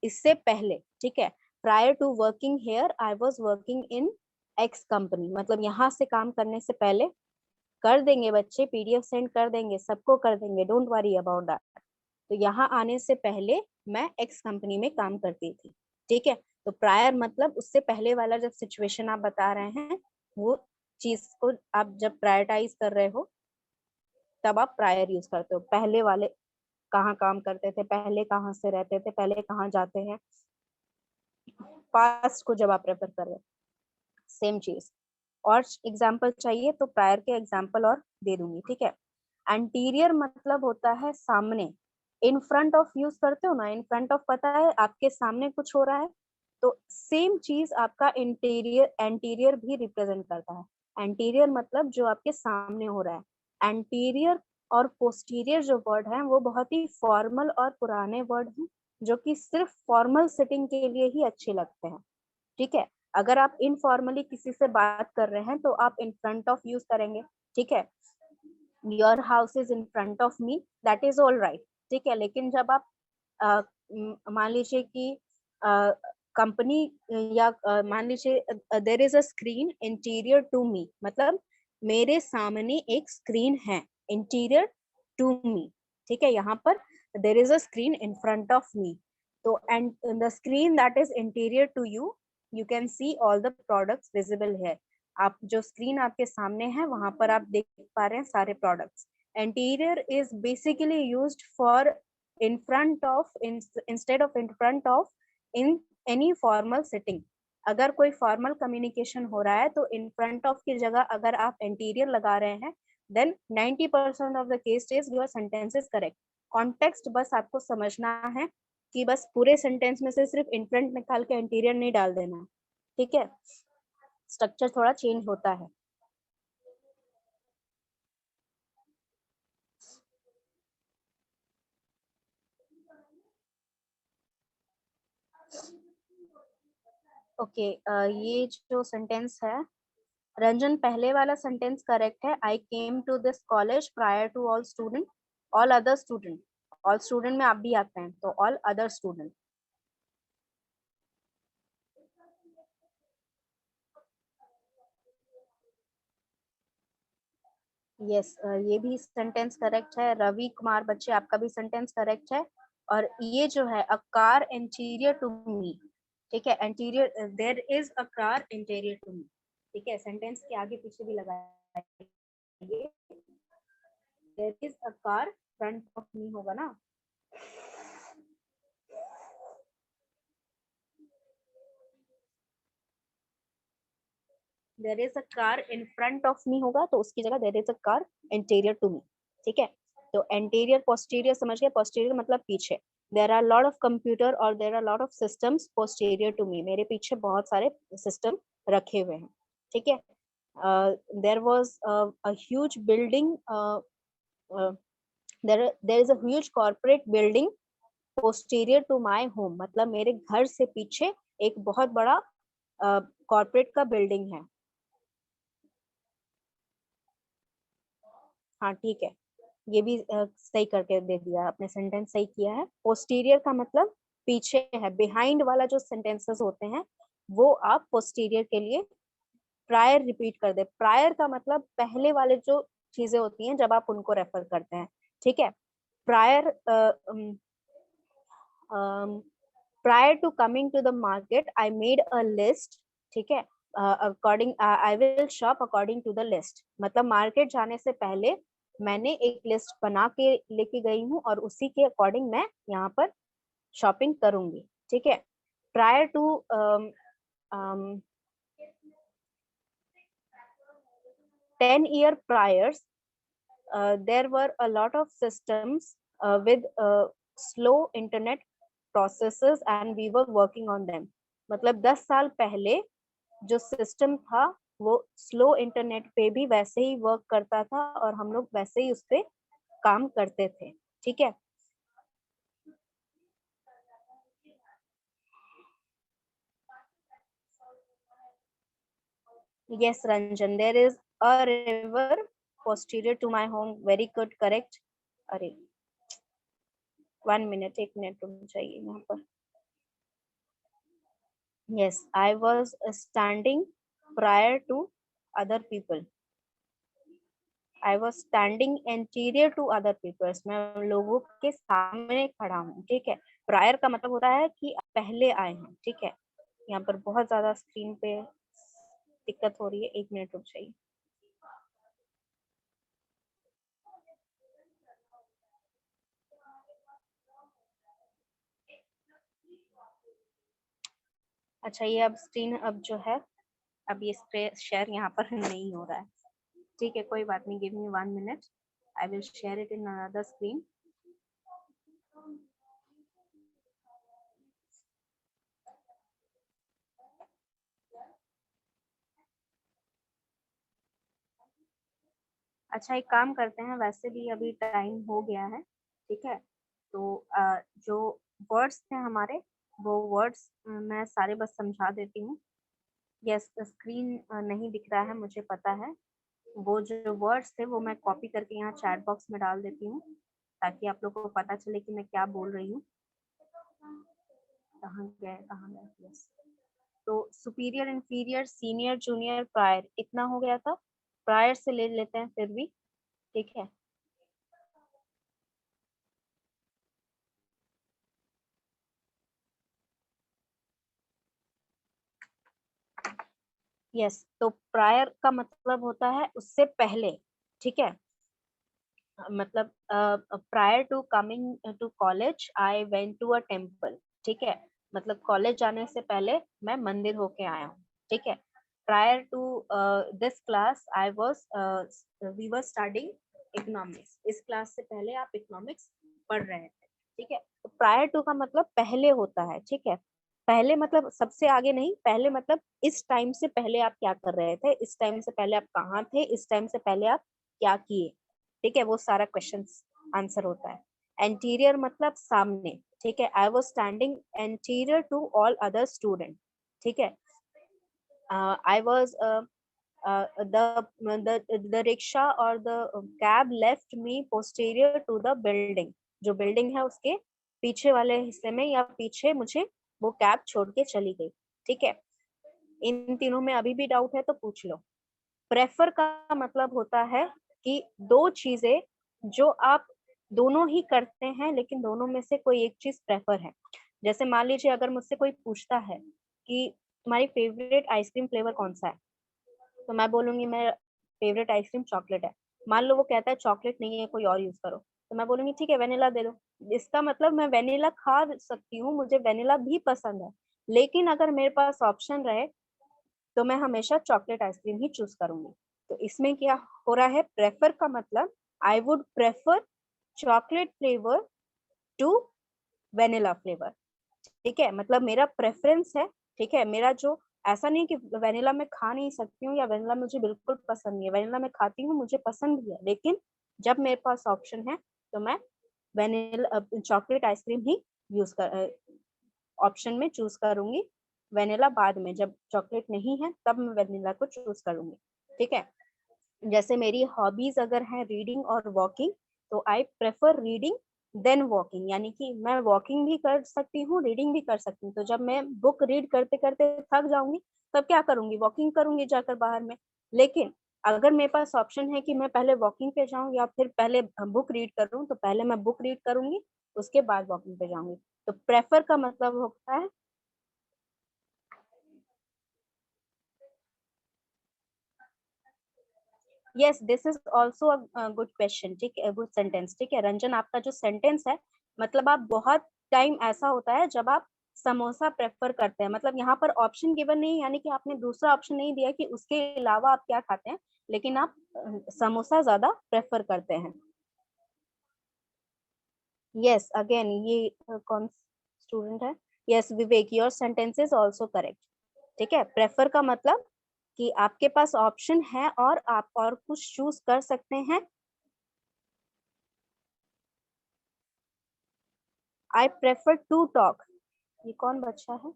इससे पहले। ठीक है, prior to working here I was working in X company, मतलब यहाँ से काम करने से पहले। कर देंगे बच्चे, पीडीएफ सेंड कर देंगे, सबको कर देंगे, डोंट वरी अबाउट दैट। तो यहाँ आने से पहले मैं एक्स कंपनी में काम करती थी। ठीक है, तो प्रायर मतलब उससे पहले वाला जब सिचुएशन आप बता रहे हैं, वो चीज को आप जब प्रायोरिटाइज कर रहे हो तब आप प्रायर यूज करते हो। पहले वाले कहाँ काम करते थे, पहले कहाँ से रहते थे, पहले कहाँ जाते हैं, पास्ट को जब आप रेफर कर रहे हो, सेम चीज। और एग्जाम्पल चाहिए तो प्रायर के एग्जाम्पल और दे दूंगी। ठीक है, एंटीरियर मतलब होता है सामने। इन फ्रंट ऑफ यूज करते हो ना, इन फ्रंट ऑफ पता है आपके सामने कुछ हो रहा है, तो सेम चीज आपका इंटीरियर एंटीरियर भी रिप्रेजेंट करता है। एंटीरियर मतलब जो आपके सामने हो रहा है। एंटीरियर और पोस्टीरियर जो वर्ड है वो बहुत ही फॉर्मल और पुराने वर्ड हैं, जो कि सिर्फ फॉर्मल सिटिंग के लिए ही अच्छे लगते हैं। ठीक है, अगर आप इनफॉर्मली किसी से बात कर रहे हैं तो आप इन फ्रंट ऑफ यूज करेंगे। ठीक है, your house is in front of me, that is all right. ठीक है, लेकिन जब आप मान लीजिए कि कंपनी या मान लीजिए there is a screen interior to me, मतलब मेरे सामने एक स्क्रीन है इंटीरियर टू मी। ठीक है, यहाँ पर there is a screen in front of me, तो and the screen that is interior to you, you can see all the products visible है। आप जो स्क्रीन आपके सामने है वहां पर आप देख पा रहे हैं सारे products. Interior is basically used for in front of instead of in front of in any formal sitting। अगर कोई फॉर्मल कम्युनिकेशन हो रहा है तो इन फ्रंट ऑफ की जगह अगर आप इंटीरियर लगा रहे हैं, then 90% of the case is your sentence is correct. Context बस आपको समझना है कि बस पूरे सेंटेंस में से सिर्फ इन फ्रंट निकाल के इंटीरियर नहीं डाल देना। ठीक है, स्ट्रक्चर थोड़ा चेंज होता है। ओके, ये जो सेंटेंस है रंजन, पहले वाला सेंटेंस करेक्ट है। I came to this college prior to all student, all other student. All student में आप भी आते हैं तो ऑल अदर स्टूडेंट। यस, ये भी सेंटेंस करेक्ट है। रवि कुमार बच्चे, आपका भी सेंटेंस करेक्ट है। और ये जो है a car interior to me. ठीक है, interior, there is a car interior to me. ठीक है, सेंटेंस के आगे पीछे भी लगाइए। There is a car front of me होगा ना। There is a car in front of me होगा तो उसकी जगह there is a car interior to me. ठीक है, तो इंटीरियर पोस्टीरियर समझ गए। पोस्टीरियर मतलब पीछे। There are lot of computer और there are lot of systems posterior to me, मेरे पीछे बहुत सारे सिस्टम रखे हुए हैं। ठीक है, there was a huge building, there is a huge corporate building posterior to my home, मतलब मेरे घर से पीछे एक बहुत बड़ा कॉर्पोरेट का बिल्डिंग है। हाँ ठीक है, ये भी सही करके दे दिया आपने, सेंटेंस सही किया है। पोस्टीरियर का मतलब पीछे है, बिहाइंड वाला जो सेंटेंसेस होते हैं वो आप पोस्टीरियर के लिए प्रायर रिपीट कर दे। प्रायर का मतलब पहले वाले जो चीजें होती हैं जब आप उनको रेफर करते हैं, ठीक है। Prior prior to coming to the market I made a list, ठीक है। According I will shop according to the list, मतलब मार्केट जाने से पहले मैंने एक लिस्ट बना के लेके गई हूँ और उसी के अकॉर्डिंग मैं यहाँ पर शॉपिंग करूंगी, ठीक है। Prior to 10 year priors there were a lot of systems with slow internet processes and we were working on them, मतलब 10 साल पहले जो सिस्टम था वो स्लो इंटरनेट पे भी वैसे ही वर्क करता था और हम लोग वैसे ही उस पे काम करते थे, ठीक है। Yes, Ranjan, there is a river posterior to my home. Very good, correct. अरे 1 minute, 1 minute रुक जाइए यहाँ पर। Yes, I was standing prior to other people. I was standing anterior to other people. मैं लोगों के सामने खड़ा हूँ, ठीक है। प्रायर का मतलब होता है कि पहले आए हैं, ठीक है। यहाँ पर बहुत ज्यादा स्क्रीन पे दिक्कत हो रही है, 1 मिनट रुक जाइए। अच्छा, ये अब स्क्रीन अब जो है, अब ये शेयर यहाँ पर नहीं हो रहा है, ठीक है। कोई बात नहीं, give me 1 minute, I will share it in another screen. अच्छा, एक काम करते हैं, वैसे भी अभी टाइम हो गया है, ठीक है। तो जो वर्ड्स थे हमारे, वो वर्ड्स मैं सारे बस समझा देती हूँ। यस, स्क्रीन नहीं दिख रहा है, मुझे पता है। वो जो वर्ड्स थे वो मैं कॉपी करके यहाँ चैट बॉक्स में डाल देती हूँ ताकि आप लोगों को पता चले कि मैं क्या बोल रही हूँ। कहाँ गए, कहाँ गए? यस, तो superior, inferior, senior, junior, prior, इतना हो गया था। प्रायर से ले लेते हैं फिर भी, ठीक है। यस, तो प्रायर का मतलब होता है उससे पहले, ठीक है। मतलब prior to coming to college I went to a temple, ठीक है। मतलब कॉलेज जाने से पहले मैं मंदिर होके आया हूँ, ठीक है। Prior to this class I was we were studying economics, इस क्लास से पहले आप इकोनॉमिक्स पढ़ रहे थे, ठीक है। तो प्रायर टू का मतलब पहले होता है, ठीक है। पहले मतलब सबसे आगे नहीं, पहले मतलब इस टाइम से पहले आप क्या कर रहे थे, इस टाइम से पहले आप कहाँ थे, इस टाइम से पहले आप क्या किए, ठीक है। वो सारा क्वेश्चन आंसर होता है। एंटीरियर मतलब सामने, ठीक है। I was standing anterior to all other student, ठीक है। I was the rickshaw or the cab left me posterior to the building, जो बिल्डिंग है उसके पीछे वाले हिस्से में या पीछे मुझे वो कैब छोड़ के चली गई, ठीक है। इन तीनों में अभी भी डाउट है तो पूछ लो। प्रेफर का मतलब होता है कि दो चीजें जो आप दोनों ही करते हैं लेकिन दोनों में से कोई एक चीज प्रेफर है। जैसे मान लीजिए अगर मुझसे कोई पूछता है कि तुम्हारी फेवरेट आइसक्रीम फ्लेवर कौन सा है, तो मैं बोलूंगी मेरा फेवरेट आइसक्रीम चॉकलेट है। मान लो वो कहता है चॉकलेट नहीं है, कोई और यूज करो, तो मैं बोलूंगी ठीक है वेनिला दे दो। इसका मतलब मैं वेनिला खा सकती हूँ, मुझे वेनिला भी पसंद है, लेकिन अगर मेरे पास ऑप्शन रहे तो मैं हमेशा चॉकलेट आइसक्रीम ही चूज करूंगी। तो इसमें क्या हो रहा है, प्रेफर का मतलब I would prefer chocolate flavour to vanilla flavour, ठीक है। मतलब मेरा प्रेफरेंस है, ठीक है। मेरा जो, ऐसा नहीं कि वेनिला मैं खा नहीं सकती हूँ या वेनिला मुझे बिल्कुल पसंद नहीं है, वेनिला मैं खाती हूँ, मुझे पसंद भी है, लेकिन जब मेरे पास ऑप्शन है तो मैं वेनिला चॉकलेट आइसक्रीम ही यूज कर ऑप्शन में चूज करूंगी। वेनिला बाद में, जब चॉकलेट नहीं है तब मैं वेनिला को चूज करूंगी, ठीक है। जैसे मेरी हॉबीज अगर है रीडिंग और वॉकिंग, तो I prefer reading than walking, यानी कि मैं वॉकिंग भी कर सकती हूँ, रीडिंग भी कर सकती हूँ। तो जब मैं बुक रीड करते करते थक जाऊंगी, तब क्या करूंगी, वॉकिंग करूंगी जाकर बाहर में। लेकिन अगर मेरे पास ऑप्शन है कि मैं पहले वॉकिंग पे जाऊं या फिर पहले बुक रीड करूं, तो पहले मैं बुक रीड करूंगी, उसके बाद वॉकिंग पे जाऊंगी। तो प्रेफर का मतलब होता है, yes this is also a good question, ठीक है, गुड सेंटेंस। ठीक है रंजन, आपका जो सेंटेंस है, मतलब आप बहुत टाइम ऐसा होता है जब आप समोसा प्रेफर करते हैं, मतलब यहाँ पर ऑप्शन गिवन नहीं, यानी कि आपने दूसरा ऑप्शन नहीं दिया कि उसके अलावा आप क्या खाते हैं, लेकिन आप समोसा ज्यादा प्रेफर करते हैं। यस अगेन ये कौन स्टूडेंट है, yes Vivek, your sentence is also correct. ठीक है, प्रेफर का मतलब कि आपके पास ऑप्शन है और आप और कुछ चूज कर सकते हैं। आई प्रेफर टू टॉक, ये कौन बच्चा है,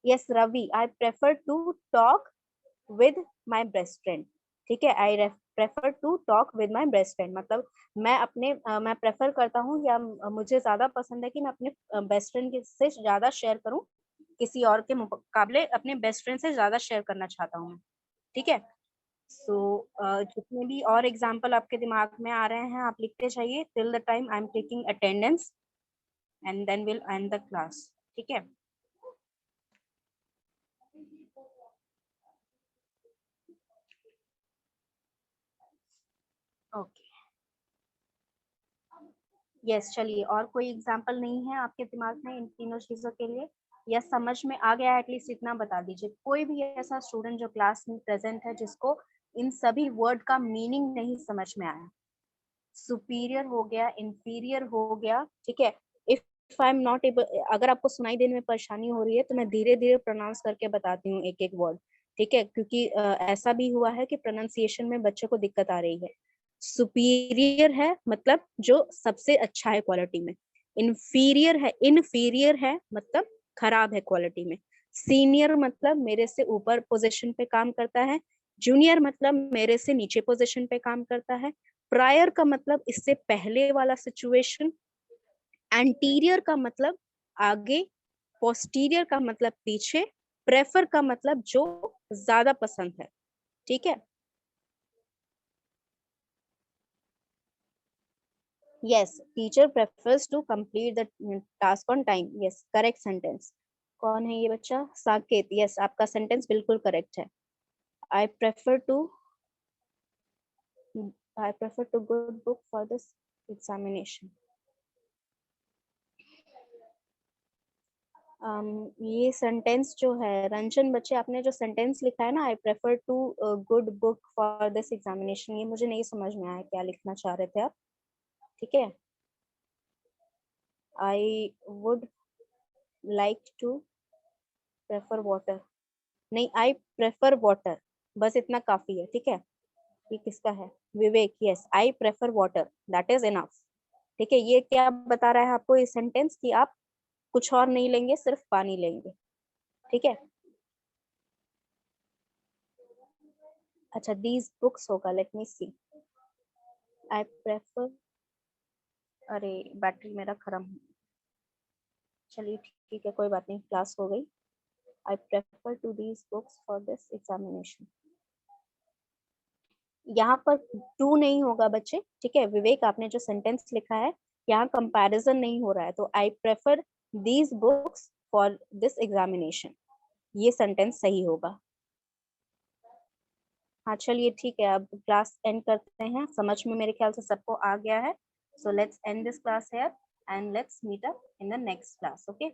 yes Ravi, I prefer to talk with my best friend. ठीक है, I prefer to talk with my best friend, मतलब मैं अपने मैं प्रेफर करता हूँ या मुझे ज्यादा पसंद है कि मैं अपने बेस्ट फ्रेंड से ज्यादा शेयर करूँ, किसी और के मुकाबले अपने बेस्ट फ्रेंड से ज्यादा शेयर करना चाहता हूँ मैं। ठीक है, सो जितने भी और एग्जाम्पल आपके दिमाग में आ रहे हैं, आप लिखते जाइए till the time I am taking attendance, and then will end the class. ठीक है, ओके, यस चलिए, और कोई एग्जाम्पल नहीं है आपके दिमाग में इन तीनों चीजों के लिए, या समझ में आ गया एटलीस्ट इतना बता दीजिए। कोई भी ऐसा स्टूडेंट जो क्लास में प्रेजेंट है जिसको इन सभी वर्ड का मीनिंग नहीं समझ में आया, सुपीरियर हो गया, इंफीरियर हो गया, ठीक है। If I am not able, अगर आपको सुनाई देने में परेशानी हो रही है तो मैं धीरे धीरे प्रोनाउंस करके बताती हूँ एक एक वर्ड। ठीक है, क्योंकि ऐसा भी हुआ है कि प्रोनाउंसिएशन में बच्चों को दिक्कत आ रही है। सुपीरियर है मतलब जो सबसे अच्छा है क्वालिटी में, इनफीरियर है मतलब खराब है क्वालिटी में, सीनियर मतलब मेरे से ऊपर पोजीशन पे काम करता है, जूनियर मतलब मेरे से नीचे पोजीशन पे काम करता है, प्रायर का मतलब इससे पहले वाला सिचुएशन, एंटीरियर का मतलब आगे, पोस्टीरियर का मतलब पीछे, प्रेफर का मतलब जो ज्यादा पसंद है। ठीक है, yes teacher prefers to complete the task on time, yes correct sentence. कौन है ये बच्चा, साकेत, यस आपका सेंटेंस बिल्कुल करेक्ट है। I prefer to I prefer to good book for this examination. ये सेंटेंस जो है रंजन बच्चे, आपने जो सेंटेंस लिखा है ना, I prefer to good book for this examination, ये मुझे नहीं समझ में आया क्या लिखना चाह रहे थे आप। ठीक है, I would like to prefer water, नहीं आई प्रेफर वाटर, बस इतना काफी है। ठीक है, ये किसका है, Vivek, yes I prefer water, that is enough. ठीक है, ये क्या बता रहा है आपको ये सेंटेंस कि आप कुछ और नहीं लेंगे, सिर्फ पानी लेंगे। ठीक है, अच्छा दीज बुक्स होगा, let me see, I prefer, अरे बैटरी मेरा खत्म, चलिए ठीक है कोई बात नहीं, क्लास हो गई। I prefer to these books for this examination, यहाँ पर टू नहीं होगा बच्चे। ठीक है विवेक, आपने जो सेंटेंस लिखा है यहाँ कंपैरिजन नहीं हो रहा है, तो I prefer these books for this examination, ये सेंटेंस सही होगा। हाँ चलिए ठीक है, अब क्लास एंड करते हैं, समझ में मेरे ख्याल से सबको आ गया है। So let's end this class here and let's meet up in the next class, okay.